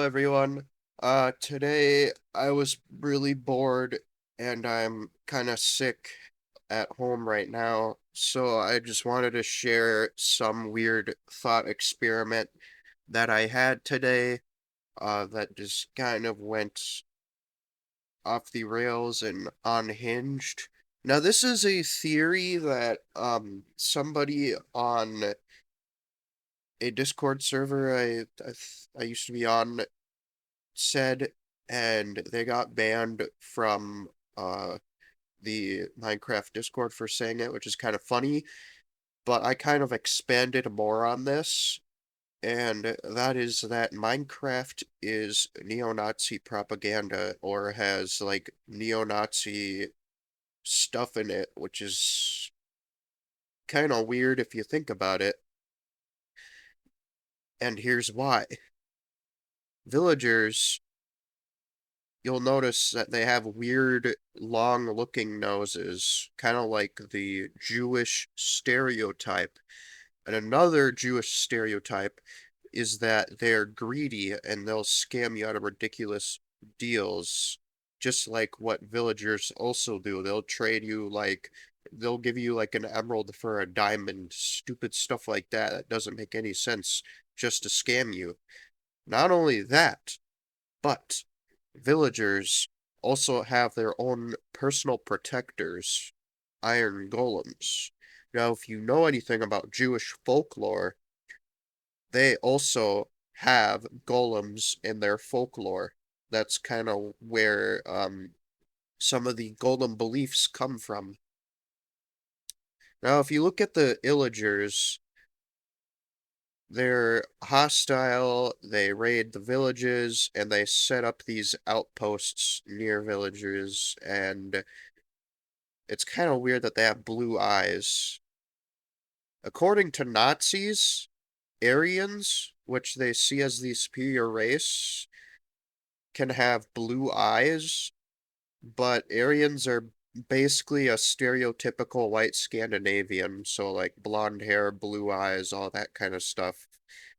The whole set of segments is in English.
everyone. Today I was really bored and I'm kind of sick at home right now, so I just wanted to share some weird thought experiment that I had today, that just kind of went off the rails and unhinged. Now, this is a theory that somebody on a Discord server I used to be on said, and they got banned from the Minecraft Discord for saying it, which is kind of funny. But I kind of expanded more on this, and that is that Minecraft is neo-Nazi propaganda or has like neo-Nazi stuff in it, which is kind of weird if you think about it. And here's why. Villagers, you'll notice that they have weird, long-looking noses, kind of like the Jewish stereotype. And another Jewish stereotype is that they're greedy and they'll scam you out of ridiculous deals, just like what villagers also do. They'll give you like an emerald for a diamond, stupid stuff like that that doesn't make any sense just to scam you. Not only that, but villagers also have their own personal protectors, iron golems. Now, if you know anything about Jewish folklore, they also have golems in their folklore. That's kind of where some of the golem beliefs come from. Now, if you look at the Illagers, they're hostile, they raid the villages, and they set up these outposts near villages, and it's kind of weird that they have blue eyes. According to Nazis, Aryans, which they see as the superior race, can have blue eyes, but Aryans are basically a stereotypical white Scandinavian, so like blonde hair, blue eyes, all that kind of stuff,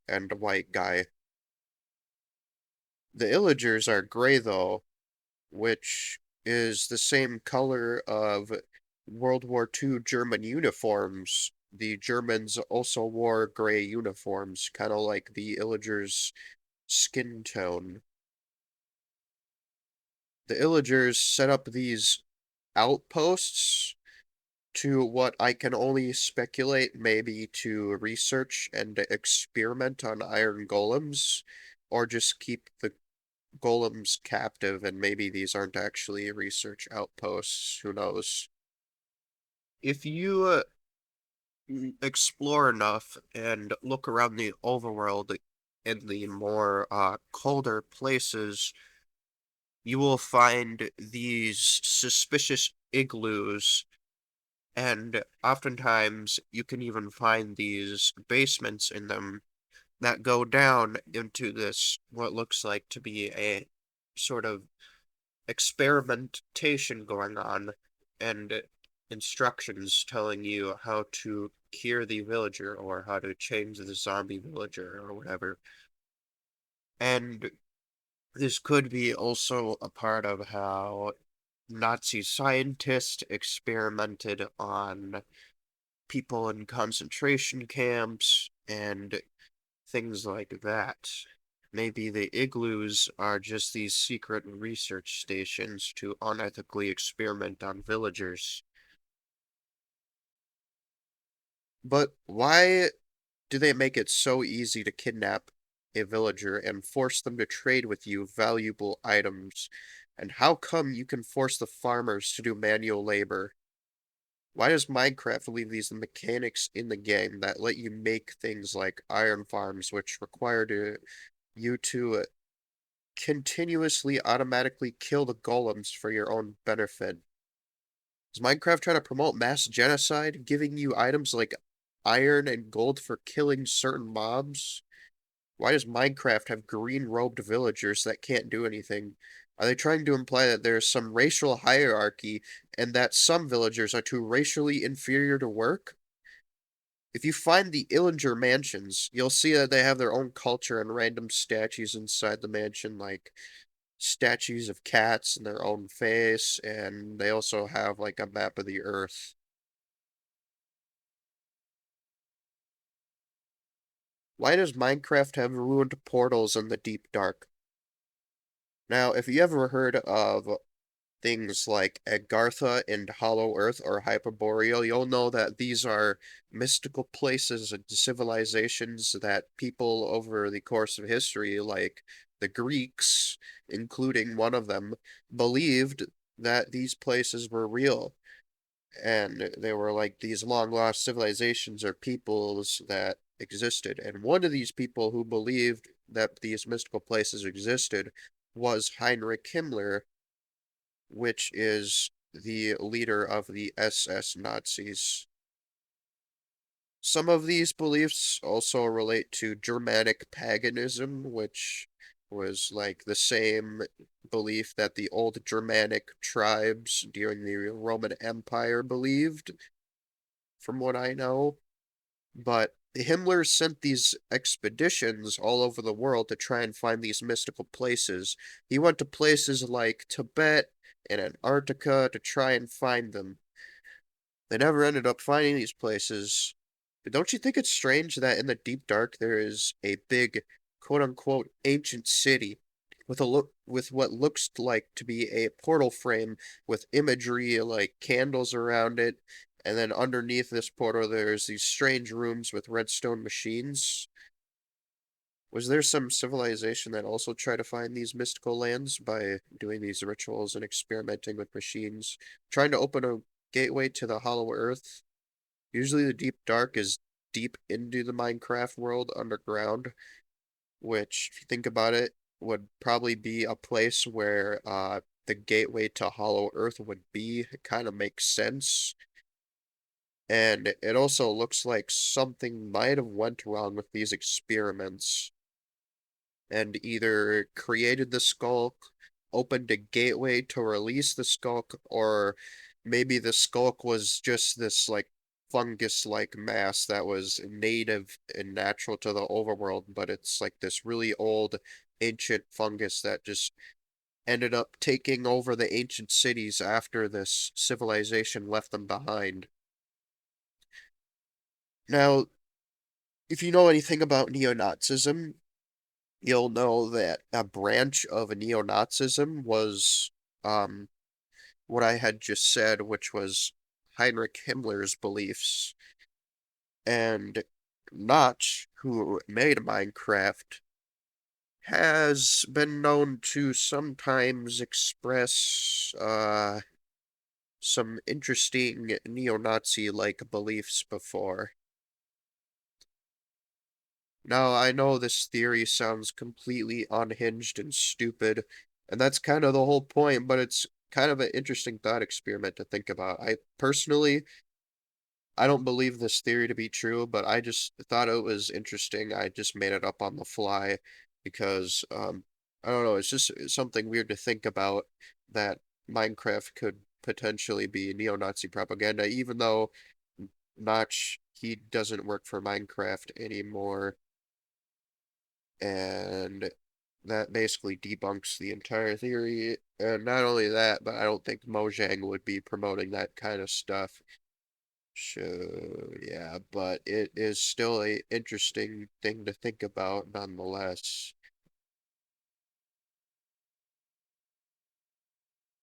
and a white guy. The Illagers are gray though, which is the same color of World War II German uniforms. The Germans also wore gray uniforms, kind of like the Illagers' skin tone. The Illagers set up these outposts to what I can only speculate, maybe to research and experiment on iron golems, or just keep the golems captive, and maybe these aren't actually research outposts. Who knows? If you explore enough and look around the overworld in the more colder places, you will find these suspicious igloos, and oftentimes you can even find these basements in them that go down into this, what looks like to be a sort of experimentation going on, and instructions telling you how to cure the villager or how to change the zombie villager or whatever. And this could be also a part of how Nazi scientists experimented on people in concentration camps and things like that. Maybe the igloos are just these secret research stations to unethically experiment on villagers. But why do they make it so easy to kidnap a villager and force them to trade with you valuable items? And how come you can force the farmers to do manual labor? Why does Minecraft leave these mechanics in the game that let you make things like iron farms, which require you to continuously automatically kill the golems for your own benefit? Is Minecraft trying to promote mass genocide, giving you items like iron and gold for killing certain mobs? Why does Minecraft have green-robed villagers that can't do anything? Are they trying to imply that there's some racial hierarchy and that some villagers are too racially inferior to work? If you find the Illinger mansions, you'll see that they have their own culture and random statues inside the mansion, like statues of cats in their own face, and they also have like a map of the earth. Why does Minecraft have ruined portals in the deep dark? Now, if you ever heard of things like Agartha and Hollow Earth or Hyperboreal, you'll know that these are mystical places and civilizations that people over the course of history, like the Greeks, including one of them, believed that these places were real. And they were like these long lost civilizations or peoples that existed. And one of these people who believed that these mystical places existed was Heinrich Himmler, which is the leader of the SS Nazis. Some of these beliefs also relate to Germanic paganism, which was like the same belief that the old Germanic tribes during the Roman Empire believed, from what I know. But Himmler sent these expeditions all over the world to try and find these mystical places. He went to places like Tibet and Antarctica to try and find them. They never ended up finding these places. But don't you think it's strange that in the deep dark there is a big, quote unquote, ancient city with what looks like to be a portal frame with imagery like candles around it, and then underneath this portal there's these strange rooms with redstone machines. Was there some civilization that also tried to find these mystical lands by doing these rituals and experimenting with machines, trying to open a gateway to the Hollow Earth? Usually the deep dark is deep into the Minecraft world underground, which, if you think about it, would probably be a place where the gateway to Hollow Earth would be. It kind of makes sense. And it also looks like something might have went wrong with these experiments and either created the skulk, opened a gateway to release the skulk, or maybe the skulk was just this like fungus-like mass that was native and natural to the overworld, but it's like this really old ancient fungus that just ended up taking over the ancient cities after this civilization left them behind. Now, if you know anything about neo-Nazism, you'll know that a branch of neo-Nazism was um, what I had just said, which was Heinrich Himmler's beliefs. And Notch, who made Minecraft, has been known to sometimes express some interesting neo-Nazi-like beliefs before. Now, I know this theory sounds completely unhinged and stupid, and that's kind of the whole point, but it's kind of an interesting thought experiment to think about. I don't believe this theory to be true, but I just thought it was interesting. I just made it up on the fly because, I don't know, it's just something weird to think about that Minecraft could potentially be neo-Nazi propaganda, even though Notch, he doesn't work for Minecraft anymore. And that basically debunks the entire theory. And not only that, but I don't think Mojang would be promoting that kind of stuff. So, yeah, but it is still a interesting thing to think about nonetheless.